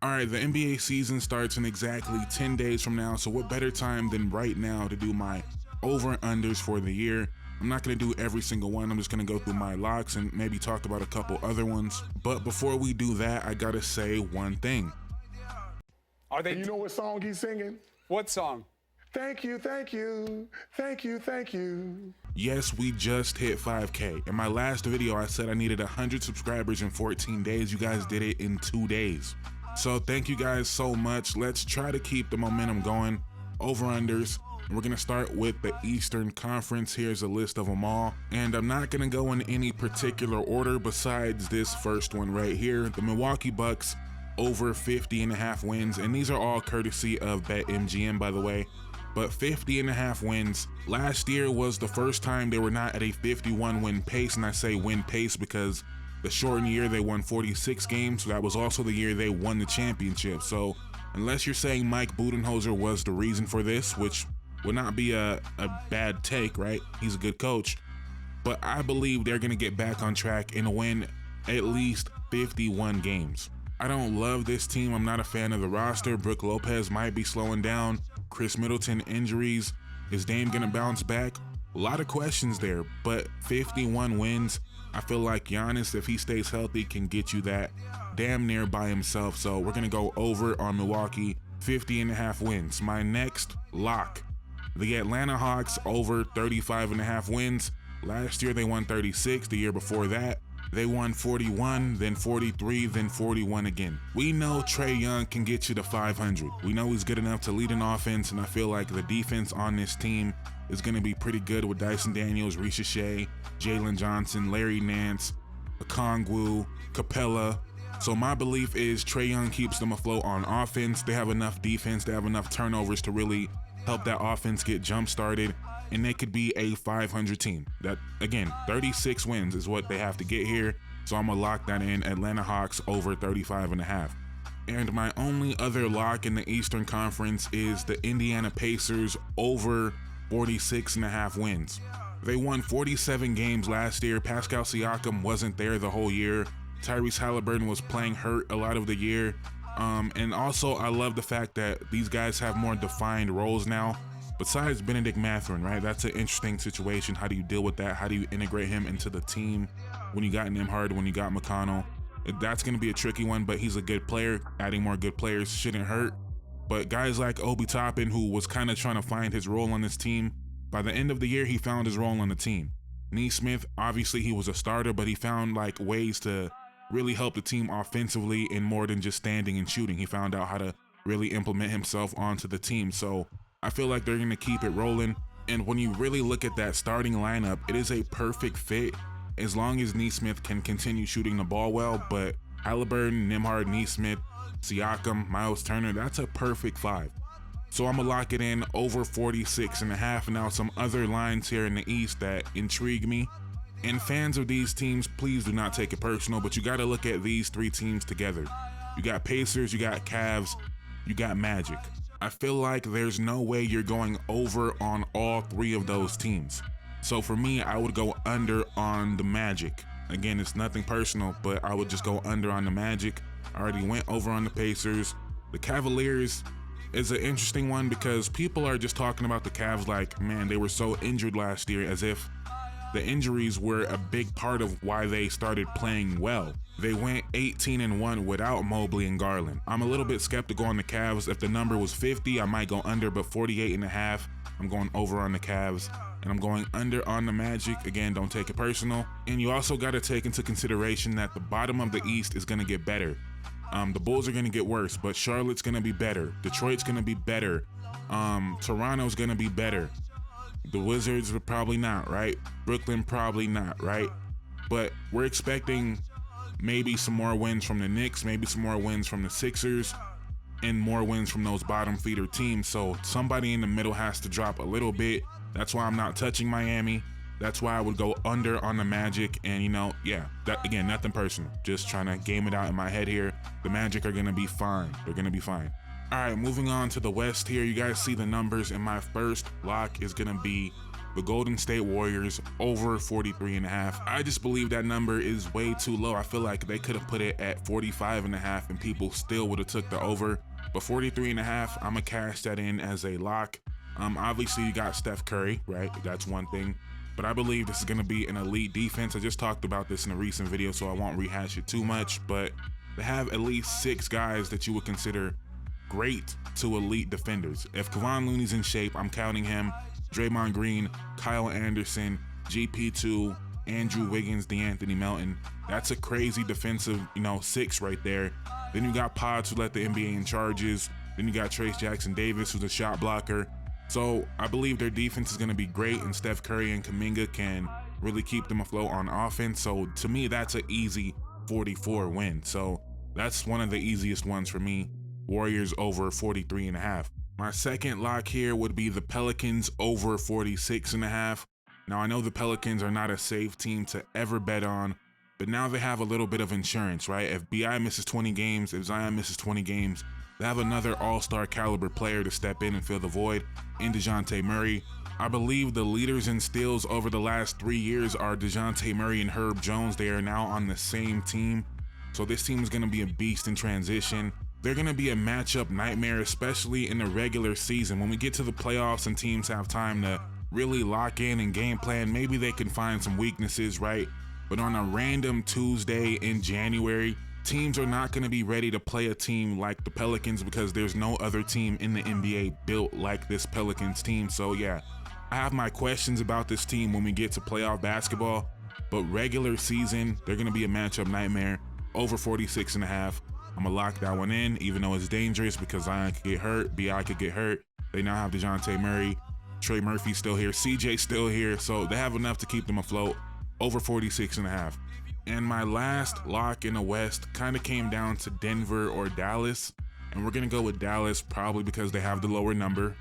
All right, the NBA season starts in exactly 10 days from now, so what better time than right now to do my over-unders for the year. I'm not going to do every single one. I'm just going to go through my locks and maybe talk about a couple other ones. But before we do that, I got to say one thing. Are they? And you know what song he's singing? What song? Thank you, thank you, thank you, thank you. Yes, we just hit 5K. In my last video, I said I needed 100 subscribers in 14 days. You guys did it in 2 days. So thank you guys so much. Let's try to keep the momentum going. Over-unders. We're going to start with the Eastern Conference. Here's a list of them all. And I'm not going to go in any particular order besides this first one right here. The Milwaukee Bucks over 50.5 wins. And these are all courtesy of BetMGM, by the way. But 50.5 wins. Last year was the first time they were not at a 51 win pace. And I say win pace because the shortened year they won 46 games. So that was also the year they won the championship. So unless you're saying Mike Budenholzer was the reason for this, which would not be a bad take, right? He's a good coach. But I believe they're going to get back on track and win at least 51 games. I don't love this team. I'm not a fan of the roster. Brook Lopez might be slowing down. Chris Middleton injuries. Is Dame going to bounce back? A lot of questions there, but 51 wins. I feel like Giannis, if he stays healthy, can get you that damn near by himself. So we're going to go over on Milwaukee, 50.5 wins. My next lock. The Atlanta Hawks over 35.5 wins. Last year they won 36. The year before that they won 41, then 43, then 41 again. We know Trae Young can get you to 500. We know he's good enough to lead an offense, and I feel like the defense on this team is going to be pretty good with Dyson Daniels, Risha Shea, Jalen Johnson, Larry Nance, Okongwu, Capella. So my belief is Trae Young keeps them afloat on offense. They have enough defense, they have enough turnovers to really help that offense get jump started, and they could be a 500 team. That, again, 36 wins is what they have to get here. So I'm gonna lock that in. Atlanta Hawks over 35.5. And my only other lock in the Eastern Conference is the Indiana Pacers over 46.5 wins. They won 47 games last year. Pascal Siakam wasn't there the whole year. Tyrese Halliburton was playing hurt a lot of the year. And also, I love the fact that these guys have more defined roles now. Besides Benedict Mathurin, right? That's an interesting situation. How do you deal with that? How do you integrate him into the team when you got Nembhard, when you got McConnell? That's going to be a tricky one, but he's a good player. Adding more good players shouldn't hurt. But guys like Obi Toppin, who was kind of trying to find his role on this team, by the end of the year, he found his role on the team. Nesmith, obviously he was a starter, but he found like ways to really help the team offensively and more than just standing and shooting. He found out how to really implement himself onto the team. So I feel like they're going to keep it rolling. And when you really look at that starting lineup, it is a perfect fit as long as Nesmith can continue shooting the ball well. But Halliburton, Nembhard, Nesmith, Siakam, Miles Turner, that's a perfect five. So I'm going to lock it in over 46.5. Now some other lines here in the East that intrigue me. And fans of these teams, please do not take it personal, but you got to look at these three teams together. You got Pacers, you got Cavs, you got Magic. I feel like there's no way you're going over on all three of those teams. So for me, I would go under on the Magic. Again, it's nothing personal, but I would just go under on the Magic. I already went over on the Pacers. The Cavaliers is an interesting one because people are just talking about the Cavs like, man, they were so injured last year, as if the injuries were a big part of why they started playing well. They went 18-1 without Mobley and Garland. I'm a little bit skeptical on the Cavs. If the number was 50, I might go under, but 48.5, I'm going over on the Cavs. And I'm going under on the Magic. Again, don't take it personal. And you also got to take into consideration that the bottom of the East is going to get better. The Bulls are going to get worse, but Charlotte's going to be better. Detroit's going to be better. Toronto's going to be better. The Wizards are probably not, right? Brooklyn probably not, right? But we're expecting maybe some more wins from the Knicks, maybe some more wins from the Sixers, and more wins from those bottom feeder teams. So somebody in the middle has to drop a little bit. That's why I'm not touching Miami. That's why I would go under on the Magic. And, you know, yeah, that, again, nothing personal. Just trying to game it out in my head here. The Magic are going to be fine. They're going to be fine. All right, moving on to the West here. You guys see the numbers, and my first lock is going to be the Golden State Warriors over 43.5. I just believe that number is way too low. I feel like they could have put it at 45.5 and people still would have took the over. But 43.5, I'm gonna cash that in as a lock. Obviously you got Steph Curry, right? That's one thing. But I believe this is gonna be an elite defense. I just talked about this in a recent video, so I won't rehash it too much, but they have at least 6 guys that you would consider great to elite defenders. If Kevon Looney's in shape, I'm counting him, Draymond Green, Kyle Anderson, GP2, Andrew Wiggins, DeAnthony Melton. That's a crazy defensive, 6 right there. Then you got Pods, who led the NBA in charges. Then you got Trayce Jackson-Davis, who's a shot blocker. So I believe their defense is going to be great, and Steph Curry and Kuminga can really keep them afloat on offense. So to me, that's an easy 44 win. So that's one of the easiest ones for me. Warriors over 43.5. My second lock here would be the Pelicans over 46.5. Now I know the Pelicans are not a safe team to ever bet on, but now they have a little bit of insurance, right? If BI misses 20 games, if Zion misses 20 games, they have another all-star caliber player to step in and fill the void in DeJounte Murray. I believe the leaders in steals over the last 3 years are DeJounte Murray and Herb Jones. They are now on the same team. So this team is going to be a beast in transition. They're going to be a matchup nightmare, especially in the regular season. When we get to the playoffs and teams have time to really lock in and game plan, maybe they can find some weaknesses, right? But on a random Tuesday in January, teams are not going to be ready to play a team like the Pelicans because there's no other team in the NBA built like this Pelicans team. So yeah, I have my questions about this team when we get to playoff basketball, but regular season, they're going to be a matchup nightmare. Over 46.5. I'm going to lock that one in, even though it's dangerous because Zion could get hurt, BI could get hurt. They now have DeJounte Murray, Trey Murphy's still here, CJ still here, so they have enough to keep them afloat. Over 46.5. And my last lock in the West kind of came down to Denver or Dallas. And we're going to go with Dallas probably because they have the lower number.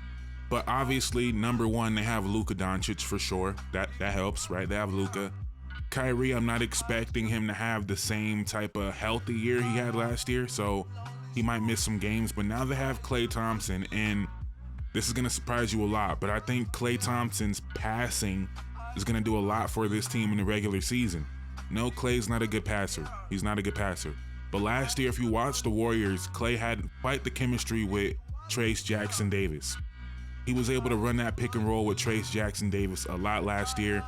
But obviously, number one, they have Luka Doncic for sure. That helps, right? They have Luka. Kyrie, I'm not expecting him to have the same type of healthy year he had last year. So he might miss some games. But now they have Klay Thompson. And this is going to surprise you a lot. But I think Klay Thompson's passing is going to do a lot for this team in the regular season. No, Klay's not a good passer. He's not a good passer. But last year, if you watch the Warriors, Klay had quite the chemistry with Trayce Jackson-Davis. He was able to run that pick and roll with Trayce Jackson-Davis a lot last year.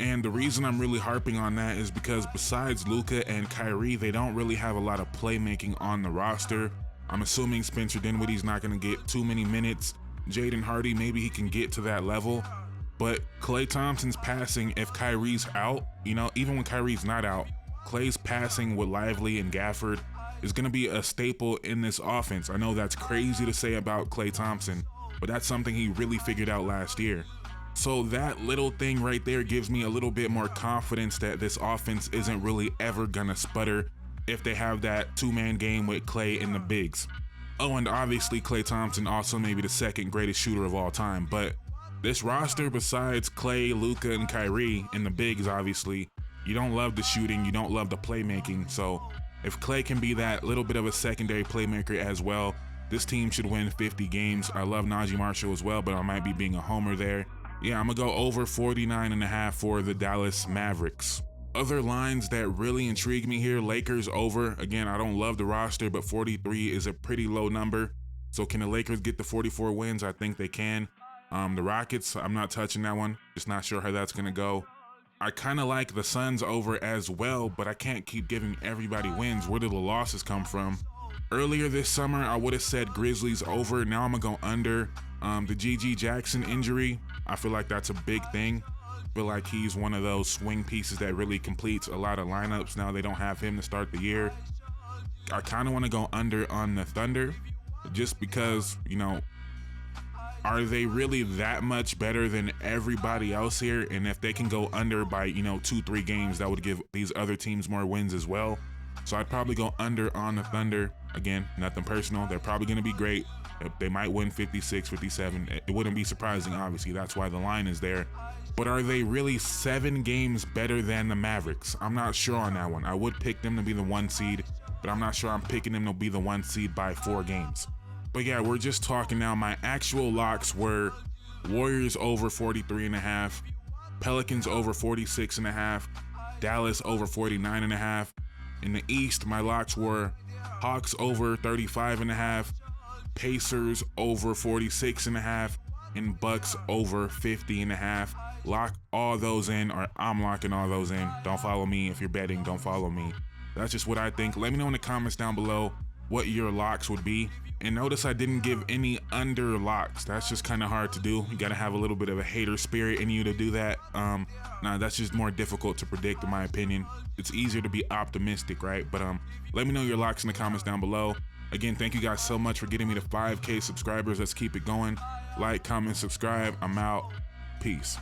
And the reason I'm really harping on that is because besides Luka and Kyrie, they don't really have a lot of playmaking on the roster. I'm assuming Spencer Dinwiddie's not going to get too many minutes. Jaden Hardy, maybe he can get to that level. But Klay Thompson's passing, if Kyrie's out, even when Kyrie's not out, Klay's passing with Lively and Gafford is going to be a staple in this offense. I know that's crazy to say about Klay Thompson, but that's something he really figured out last year. So that little thing right there gives me a little bit more confidence that this offense isn't really ever going to sputter if they have that two-man game with Klay and the bigs. Oh, and obviously Klay Thompson also may be the second greatest shooter of all time, but this roster, besides Klay, Luka, and Kyrie, and the bigs, obviously, you don't love the shooting, you don't love the playmaking. So if Klay can be that little bit of a secondary playmaker as well, this team should win 50 games. I love Najee Marshall as well, but I might be being a homer there. Yeah, I'm going to go over 49.5 for the Dallas Mavericks. Other lines that really intrigue me here, Lakers over. Again, I don't love the roster, but 43 is a pretty low number. So can the Lakers get the 44 wins? I think they can. The Rockets, I'm not touching that one. Just not sure how that's going to go. I kind of like the Suns over as well, but I can't keep giving everybody wins. Where do the losses come from? Earlier this summer, I would have said Grizzlies over. Now I'm going to go under. The GG Jackson injury, I feel like that's a big thing. I feel like he's one of those swing pieces that really completes a lot of lineups. Now they don't have him to start the year. I kind of want to go under on the Thunder just because, are they really that much better than everybody else here? And if they can go under by, 2-3 games, that would give these other teams more wins as well. So I'd probably go under on the Thunder. Again, nothing personal. They're probably going to be great. They might win 56, 57. It wouldn't be surprising, obviously. That's why the line is there. But are they really 7 games better than the Mavericks? I'm not sure on that one. I would pick them to be the 1 seed, but I'm not sure I'm picking them to be the 1 seed by 4 games. But yeah, we're just talking now. My actual locks were Warriors over 43.5, Pelicans over 46.5, Dallas over 49.5. In the East, my locks were Hawks over 35.5, Pacers over 46.5, and Bucks over 50.5. Lock all those in, or I'm locking all those in. Don't follow me. If you're betting, don't follow me. That's just what I think. Let me know in the comments down below what your locks would be. And notice I didn't give any under locks. That's just kind of hard to do. You gotta have a little bit of a hater spirit in you to do that. Nah, that's just more difficult to predict in my opinion. It's easier to be optimistic, right? But let me know your locks in the comments down below. Again, thank you guys so much for getting me to 5K subscribers. Let's keep it going. Like, comment, subscribe. I'm out. Peace.